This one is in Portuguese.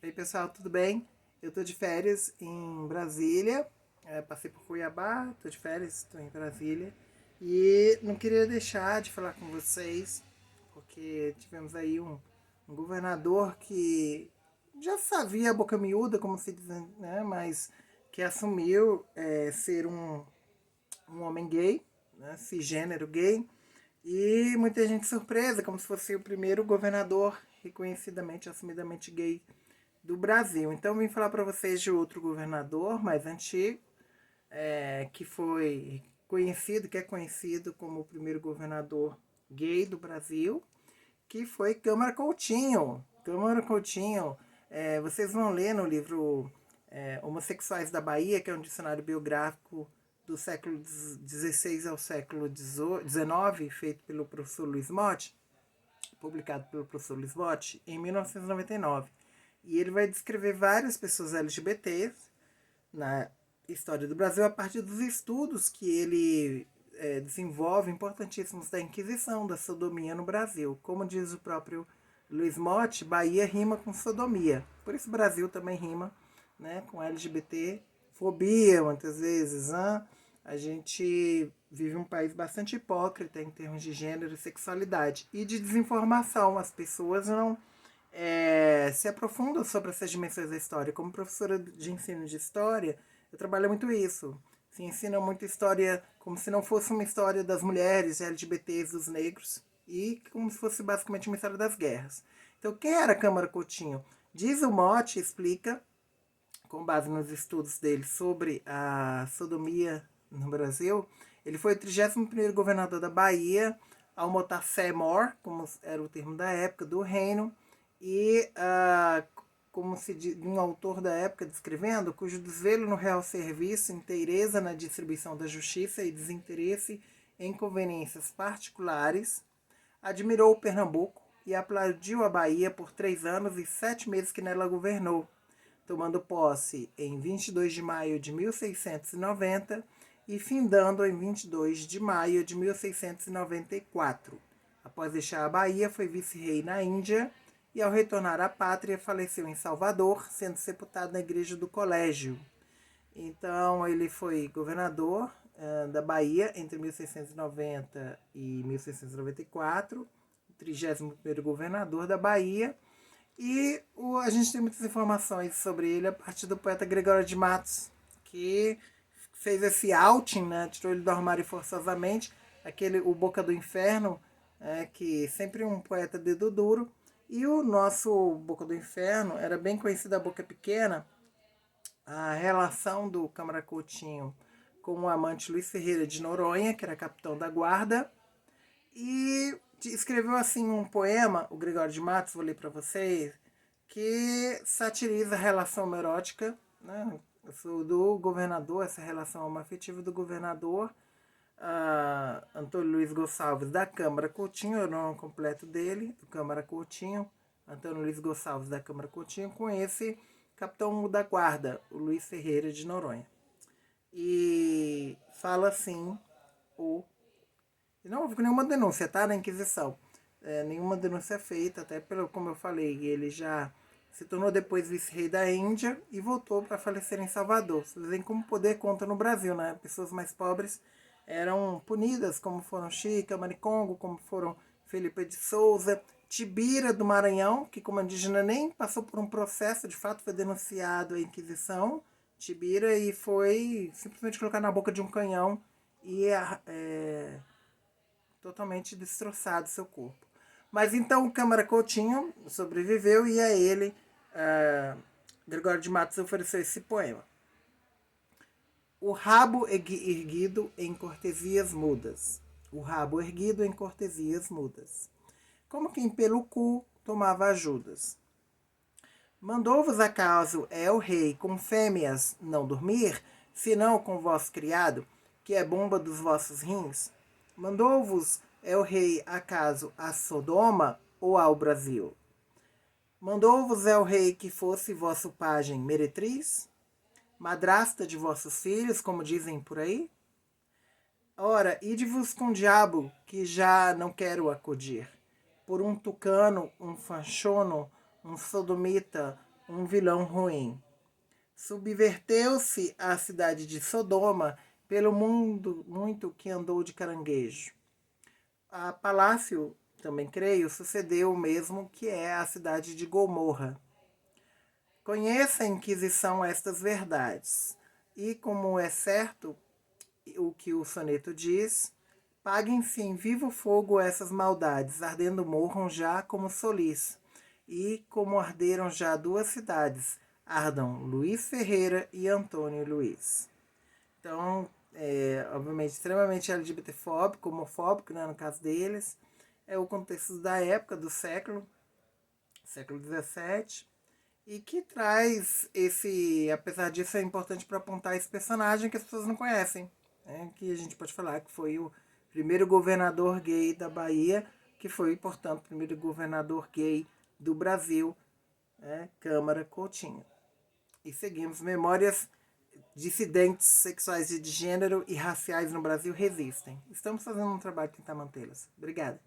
Oi pessoal, tudo bem? Eu tô de férias em Brasília, passei por Cuiabá, tô de férias, estou em Brasília e não queria deixar de falar com vocês, porque tivemos aí um governador que já sabia a boca miúda, como se diz, né? Mas que assumiu ser um homem gay, né? Cisgênero gay, e muita gente surpresa, como se fosse o primeiro governador reconhecidamente, assumidamente gay do Brasil. Então, vim falar para vocês de outro governador mais antigo, que foi conhecido, que é conhecido como o primeiro governador gay do Brasil, que foi Câmara Coutinho. Câmara Coutinho, vocês vão ler no livro Homossexuais da Bahia, que é um dicionário biográfico do século XVI ao século XIX, feito pelo professor Luiz Motti, publicado pelo professor Luiz Motti, em 1999. E ele vai descrever várias pessoas LGBTs na história do Brasil a partir dos estudos que ele desenvolve importantíssimos da Inquisição, da sodomia no Brasil. Como diz o próprio Luiz Motti, Bahia rima com sodomia. Por isso o Brasil também rima, né, com LGBT fobia, muitas vezes. Hein? A gente vive um país bastante hipócrita em termos de gênero e sexualidade e de desinformação. As pessoas não se aprofundam sobre essas dimensões da história. Como professora de ensino de história, eu trabalho muito isso. Se ensina muito história como se não fosse uma história das mulheres, LGBTs, dos negros, e como se fosse basicamente uma história das guerras. Então, quem era Câmara Coutinho? Diz o Motti, explica, com base nos estudos dele sobre a sodomia no Brasil, ele foi o 31º governador da Bahia, ao botar fé mor, como era o termo da época, do reino, e como se diz, um autor da época descrevendo, cujo desvelo no real serviço, inteireza na distribuição da justiça e desinteresse em conveniências particulares, admirou o Pernambuco e aplaudiu a Bahia por 3 anos e 7 meses que nela governou, tomando posse em 22 de maio de 1690 e findando em 22 de maio de 1694. Após deixar a Bahia, foi vice-rei na Índia e, ao retornar à pátria, faleceu em Salvador, sendo sepultado na igreja do Colégio. Então, ele foi governador da Bahia entre 1690 e 1694, o 31º governador da Bahia. E a gente tem muitas informações sobre ele a partir do poeta Gregório de Matos, que fez esse outing, né? Tirou ele do armário forçosamente, o Boca do Inferno, que sempre um poeta dedo duro. E o nosso Boca do Inferno era bem conhecido a Boca Pequena, a relação do Câmara Coutinho com o amante Luiz Ferreira de Noronha, que era capitão da guarda, e escreveu assim um poema, o Gregório de Matos, vou ler para vocês, que satiriza a relação homoerótica, né, do governador, essa relação homoafetiva do governador Antônio Luiz Gonçalves da Câmara Coutinho, é o nome completo dele, do Câmara Coutinho, Antônio Luiz Gonçalves da Câmara Coutinho, com esse capitão da guarda, o Luiz Ferreira de Noronha. E fala assim o e não houve nenhuma denúncia, tá? Na Inquisição. Nenhuma denúncia feita, até pelo, como eu falei, ele já se tornou depois vice-rei da Índia e voltou para falecer em Salvador. Vocês veem como o poder conta no Brasil, né? Pessoas mais pobres eram punidas, como foram Chica, Maricongo, como foram Felipe de Souza, Tibira do Maranhão, que como indígena nem passou por um processo, de fato foi denunciado à Inquisição, Tibira, e foi simplesmente colocar na boca de um canhão e totalmente destroçado seu corpo. Mas então o Câmara Coutinho sobreviveu e a ele Gregório de Matos ofereceu esse poema. O rabo erguido em cortesias mudas. O rabo erguido em cortesias mudas. Como quem pelo cu tomava ajudas. Mandou-vos acaso o rei com fêmeas não dormir, senão com vosso criado, que é bomba dos vossos rins? Mandou-vos o rei acaso a Sodoma ou ao Brasil? Mandou-vos o rei que fosse vosso pajem meretriz? Madrasta de vossos filhos, como dizem por aí? Ora, ide-vos com o diabo, que já não quero acudir. Por um tucano, um fanchono, um sodomita, um vilão ruim. Subverteu-se a cidade de Sodoma pelo mundo muito que andou de caranguejo. A Palácio, também creio, sucedeu o mesmo que é a cidade de Gomorra. Conheça a Inquisição estas verdades, e como é certo o que o soneto diz, paguem-se em vivo fogo essas maldades, ardendo morram já como Solis, e como arderam já duas cidades, ardam Luiz Ferreira e Antônio Luiz. Então, obviamente, extremamente LGBTfóbico, homofóbico, né, no caso deles. É o contexto da época, do século XVII, e que traz esse, apesar disso, é importante para apontar esse personagem que as pessoas não conhecem, né, que a gente pode falar que foi o primeiro governador gay da Bahia, que foi, portanto, o primeiro governador gay do Brasil, né, Câmara Coutinho. E seguimos Memórias dissidentes sexuais de gênero e raciais no Brasil resistem. Estamos fazendo um trabalho para tentar mantê-las. Obrigada.